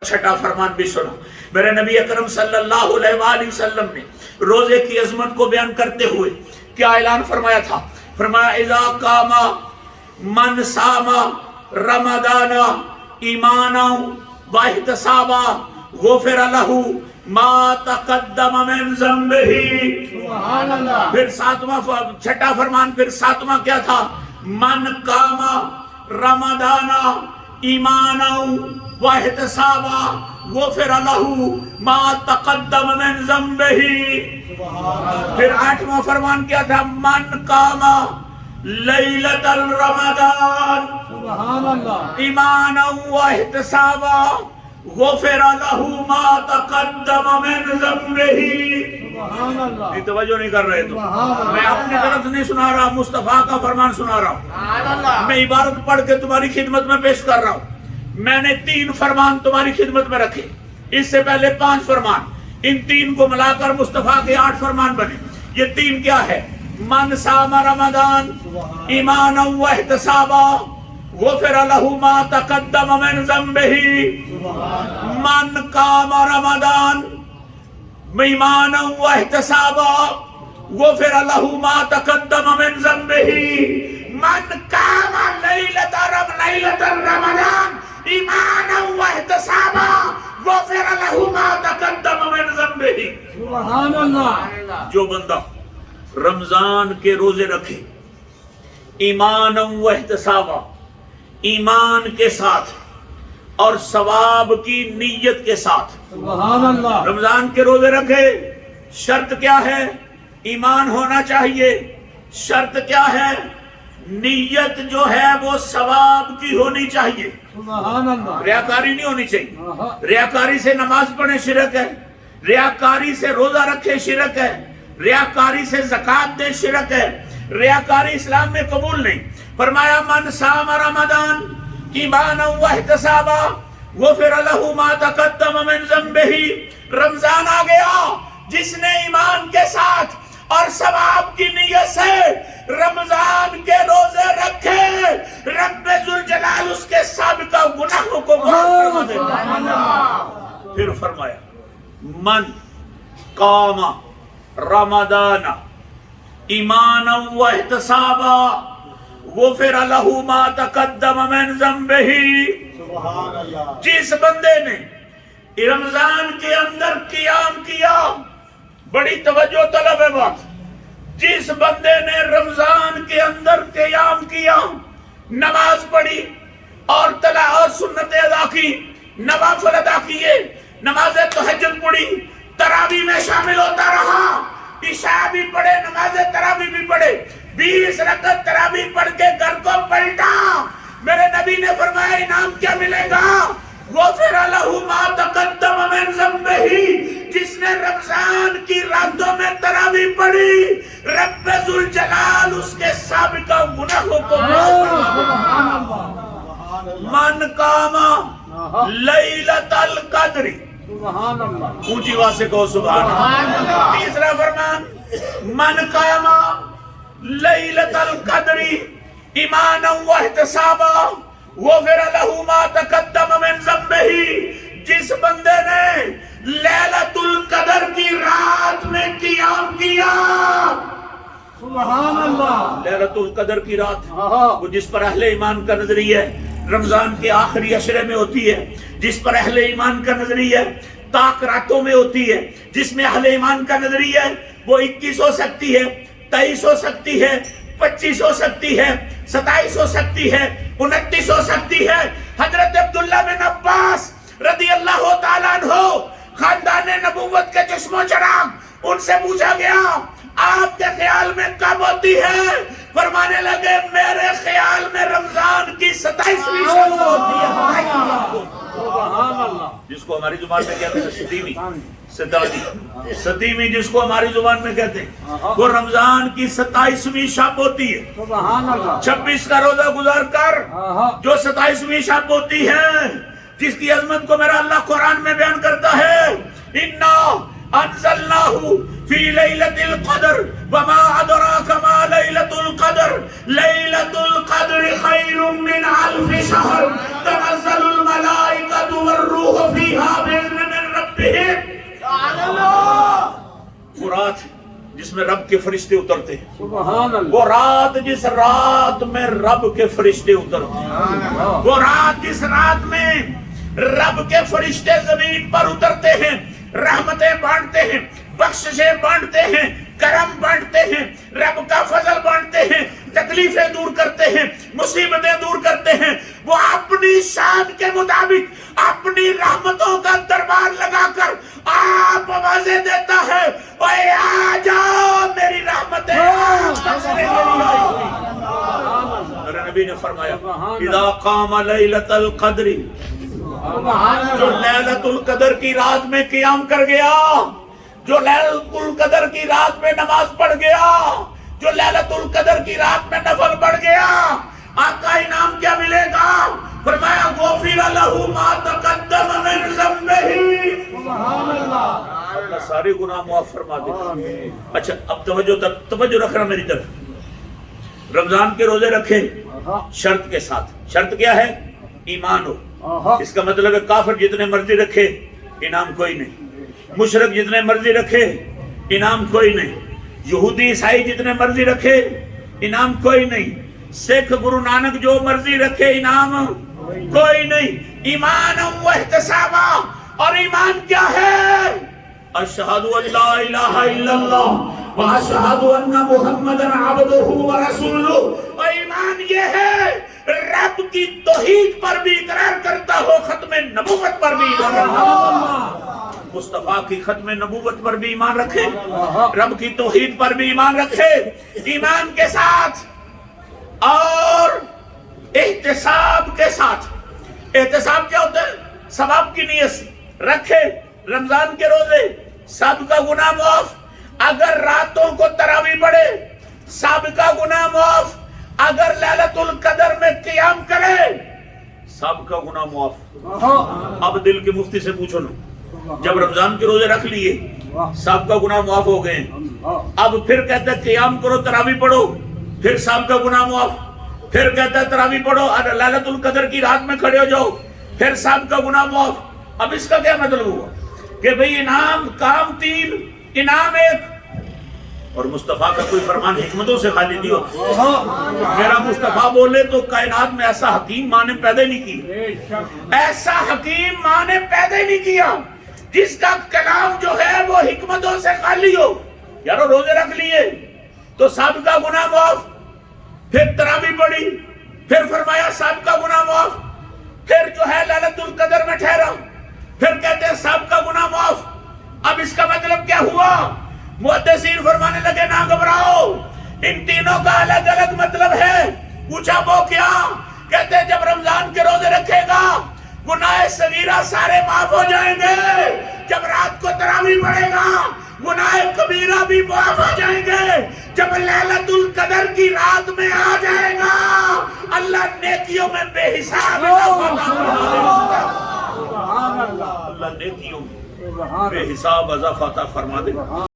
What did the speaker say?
چھٹا فرمان بھی سنو. میرے نبی اکرم صلی اللہ علیہ وآلہ وسلم نے روزے کی عظمت کو بیان کرتے ہوئے کیا اعلان فرمایا تھا؟ فرمایا اذا قام من صام رمضان ایمانا واحتسابا غفر له ما تقدم من ذنبہ. سبحان اللہ. پھر چھٹا فرمان پھر ساتواں کیا تھا؟ من قام رمضان ایمانا واحتسابا غفر له ما تقدم من ذنبہ. پھر آٹھواں فرمان کیا تھا؟ من قام لیلۃ الرمضان سبحان اللہ. ایمانا واحتسابا غفر له ما تقدم من ذنبہ. سبحان اللہ. یہ توجہ نہیں کر رہے تو سبحان اللہ. میں اپنی طرف نہیں سنا رہا، مصطفیٰ کا فرمان سنا رہا ہوں. سبحان اللہ. میں عبارت پڑھ کے تمہاری خدمت میں پیش کر رہا ہوں. میں نے 3 فرمان تمہاری خدمت میں رکھے، اس سے پہلے 5 فرمان، ان 3 کو ملا کر مصطفیٰ کے 8 فرمان بنے. یہ 3 کیا ہے؟ من صام رمضان ایمانا واحتسابا غفر له ما تقدم من ذنبہ. من قام رمضان ایمانا واحتسابا غفر له ما تقدم من ذنبہ. من قام لیلۃ رمضان ایمانا واحتسابا غفر له ما تقدم من ذنبہ. سبحان اللہ. جو بندہ رمضان کے روزے رکھے ایمانا واحتسابا، ایمان کے ساتھ اور ثواب کی نیت کے ساتھ سبحان اللہ. رمضان کے روزے رکھے، شرط کیا ہے؟ ایمان ہونا چاہیے. شرط کیا ہے؟ نیت جو ہے وہ ثواب کی ہونی چاہیے، سبحان اللہ. ریاکاری نہیں ہونی چاہیے. ریاکاری سے نماز پڑھے شرک ہے، ریاکاری سے روزہ رکھے شرک ہے، ریاکاری سے زکوٰۃ دے شرک ہے. ریاکاری اسلام میں قبول نہیں. فرمایا من صام رمضان ایمانا واحتسابا غفر له ما تقدم من ذنبہ. رمضان آ گیا، جس نے ایمان کے ساتھ اور ثواب کی نیت سے رمضان کے روزے رکھے، رب ذوالجلال اس کے سابقہ گناہوں کو معاف فرما دیتا. پھر فرمایا من قام رمضان ایمانا واحتسابا غفر له ما تقدم من ذنبہ. سبحان اللہ. جس بندے نے رمضان کے اندر قیام کیا، بڑی توجہ طلب ہے بات، جس بندے نے رمضان کے اندر قیام کیا، نماز پڑھی اور سنتیں ادا کی، نوافل ادا کیے، نماز تہجد پڑھی، تراویح میں شامل ہوتا رہا، عشاء بھی پڑھے، نماز تراویح بھی پڑھے، 20 رکعت تراویح پڑھ کے گھر کو پلٹا. میرے نبی نے فرمایا انعام کیا ملے گا؟ غفر له ما تقدم من ذنبہ. جس نے رمضان کی راتوں میں تراویح پڑھی، رب ذوالجلال اس کے سابقہ گناہوں کو معاف فرما. من قام لیلۃ القدر. سبحان اللہ. اونچی آواز سے کہو سبحان اللہ. تیسرا فرمان من قام لیلۃ القدر ایمانا واحتسابا غفر له ما تقدم من ذنبہ. جس بندے نے لیلۃ القدر کی رات میں قیام کیا، سبحان اللہ. لیلۃ القدر کی رات وہ جس پر اہل ایمان کا نظریہ رمضان کے آخری عشرے میں ہوتی ہے، جس پر اہل ایمان کا نظریہ طاق راتوں میں ہوتی ہے، جس میں اہل ایمان کا نظریہ وہ 21 ہو سکتی ہے، 23 ہو سکتی ہے، 25 ہو سکتی ہے، 27 ہو سکتی ہے، 29 ہو سکتی ہے. حضرت عبداللہ بن عباس رضی اللہ تعالیٰ عنہ خاندان نبوت کے چشم و چراغ، ان سے پوچھا گیا آپ کے خیال میں کب ہوتی ہے؟ فرمانے لگے میرے خیال میں رمضان کی 27ویں شب ہوتی ہے. سبحان اللہ. جس کو ہماری زبان میں کہتے ہیں ستیویں، جس کو ہماری زبان میں کہتے ہیں، وہ رمضان کی 27ویں شب ہوتی ہے. سبحان اللہ. 26 کا روزہ گزار کر جو 27ویں شب ہوتی ہے، جس کی عظمت کو میرا اللہ قرآن میں بیان کرتا ہے، اِنَّا أَنزَلْنَاهُ فِي لَيْلَةِ الْقَدْرِ وَمَا أَدْرَاكَ مَا لَيْلَةُ الْقَدْرِ لَيْلَةُ الْقَدْرِ خَيْرٌ مِّنْ أَلْفِ شَهْرٍ تَنَزَّلُ الْمَلَائِكَةُ وَالرُّوحُ فِيهَا فیہا بِإِذْنِ مِن رَبِّهِمْ. وہ رات جس میں رب کے فرشتے اترتے ہیں، سبحان اللہ. وہ رات جس رات میں رب کے فرشتے اترتے ہیں، وہ رات جس رات میں رب کے فرشتے زمین پر اترتے ہیں، رحمتیں بانٹتے ہیں، بخششیں بانٹتے ہیں، کرم بانٹتے ہیں، رب کا فضل بانٹتے ہیں، تکلیفیں دور کرتے ہیں، مصیبتیں دور کرتے ہیں. وہ اپنی شان کے مطابق اپنی رحمتوں کا دربار لگا کر آپ آوازیں دیتا ہے، اے آ جاؤ میری رحمتیں آپ بخشنے کے لیے آئی ہوئی. میرے نبی نے فرمایا اذا قام لیلۃ القدر، جو لیلۃ القدر کی رات میں قیام کر گیا، جو لیلۃ القدر کی رات میں نماز پڑھ گیا، جو لیلۃ القدر کی رات میں نفل پڑھ گیا، آقا انعام کیا ملے گا؟ فرمایا غفر لہ ما تقدم من ذنبہ. سبحان اللہ. اللہ سارے گناہ معاف فرما دے. اچھا اب توجہ رکھنا میری طرف. رمضان کے روزے رکھے شرط کے ساتھ. شرط کیا ہے؟ ایمان ہو. اس کا مطلب ہے کافر جتنے مرضی رکھے انعام کوئی نہیں، مشرک جتنے مرضی رکھے انعام کوئی نہیں، یہودی عیسائی جتنے مرضی رکھے انعام کوئی نہیں، سکھ گرو نانک جو مرضی رکھے انعام کوئی نہیں. ایمان و احتسابا. اور ایمان کیا ہے؟ اشہد ان لا الہ الا اللہ واشہد ان محمدًا عبدہ ورسولہ. اور ایمان یہ ہے رب کی توحید پر بھی اقرار کرتا ہو، ختم نبوت پر بھی ایمان رکھتا ہو، مصطفیٰ کی ختم نبوت پر بھی ایمان رکھے، رب کی توحید پر بھی ایمان رکھے ایمان کے ساتھ اور احتساب کے ساتھ. احتساب کیا ہوتا ہے؟ ثواب کی نیت سے رکھے رمضان کے روزے، سب کا گناہ معاف. اگر راتوں کو تراویح پڑھے سب کا گناہ معاف. اگر لیلۃ القدر میں قیام کرے سب کا گناہ معاف. اب دل کے مفتی سے پوچھو نا، جب رمضان کے روزے رکھ لیے سب کا گناہ معاف ہو گئے، اب پھر کہتا ہے قیام کرو تراویح پڑھو، پھر سب کا گناہ معاف. پھر کہتا ہے تراویح پڑھو، لیلۃ القدر کی رات میں کھڑے ہو جاؤ، پھر سب کا گناہ معاف. اب اس کا کیا مطلب ہوا کہ بھئی انعام کام تین، انعام ایک. اور مصطفیٰ کا کوئی فرمان حکمتوں سے خالی نہیں ہوتا. میرا مصطفیٰ بولے تو کائنات میں ایسا حکیم ماں نے پیدا نہیں کیا، ایسا حکیم ماں نے پیدا ہی نہیں کیا جس کا کلام جو ہے وہ حکمتوں سے خالی ہو. یارو روزے رکھ لیے تو سب کا گناہ معاف، پھر تراویح پڑھی، پھر فرمایا سب کا گناہ معاف، پھر جو ہے لیلۃ القدر میں ٹھہرا، پھر کہتے ہیں سب کا گناہ معاف. اب اس کا مطلب کیا ہوا؟ محدثین فرمانے لگے نہ گھبراؤ، ان تینوں کا الگ الگ مطلب ہے. پوچھا وہ کیا؟ کہتے ہیں جب رمضان کے روزے رکھے گا گناہ صغیرہ سارے معاف ہو جائیں گے، جب رات کو تراویح پڑھے گا گناہ کبیرہ بھی معاف ہو جائیں گے، جب لیلۃ القدر کی رات میں آ جائے گا اللہ نیکیوں میں بے حساب اضافہ فرما دے گا. اللہ نیکیوں میں بے حساب اضافہ فرما دے گا.